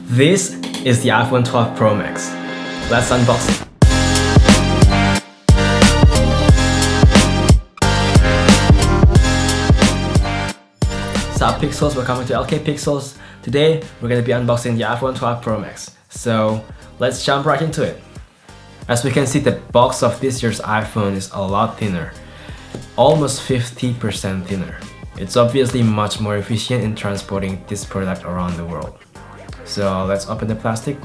This is the iPhone 12 Pro Max. Let's unbox it. What's up Pixels, welcome to LK Pixels. Today we're going to be unboxing the iPhone 12 Pro Max. So let's jump right into it. As we can see, the box of this year's iPhone is a lot thinner. Almost 50% thinner. It's obviously much more efficient in transporting this product around the world. So let's open the plastic.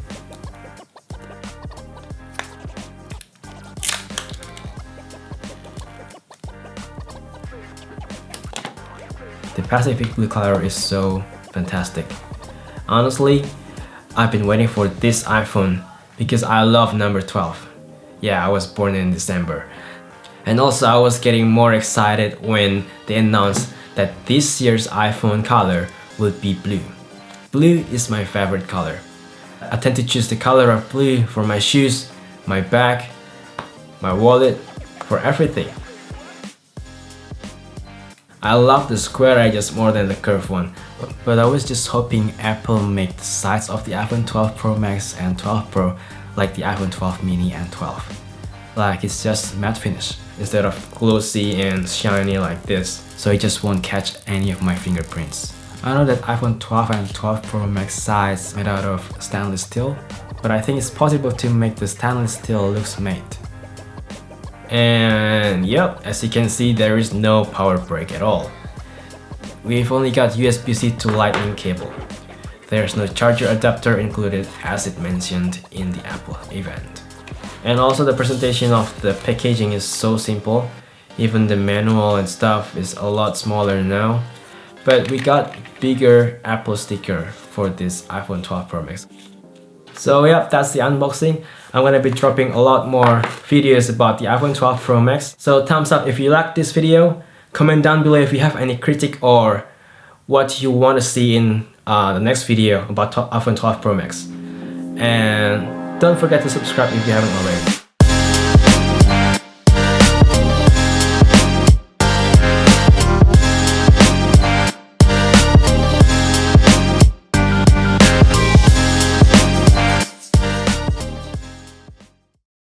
The Pacific blue color is so fantastic. Honestly, I've been waiting for this iPhone because I love number 12. Yeah, I was born in December. And also I was getting more excited when they announced that this year's iPhone color would be blue. Blue is my favorite color. I tend to choose the color of blue for my shoes, my bag, my wallet, for everything. I love the square edges more than the curved one, but I was just hoping Apple make the sides of the iPhone 12 Pro Max and 12 Pro like the iPhone 12 mini and 12. Like it's just matte finish instead of glossy and shiny like this, so it just won't catch any of my fingerprints. I know that iPhone 12 and 12 Pro Max sides made out of stainless steel, but I think it's possible to make the stainless steel looks matte. And yep, as you can see, there is no power brick at all. We've only got USB-C to Lightning cable. There's no charger adapter included as it mentioned in the Apple event. And also the presentation of the packaging is so simple. Even the manual and stuff is a lot smaller now. But we got bigger Apple sticker for this iPhone 12 Pro Max. So yeah, that's the unboxing. I'm gonna be dropping a lot more videos about the iPhone 12 Pro Max. So thumbs up if you like this video. Comment down below if you have any critique or what you want to see in the next video about iPhone 12 Pro Max. And don't forget to subscribe if you haven't already.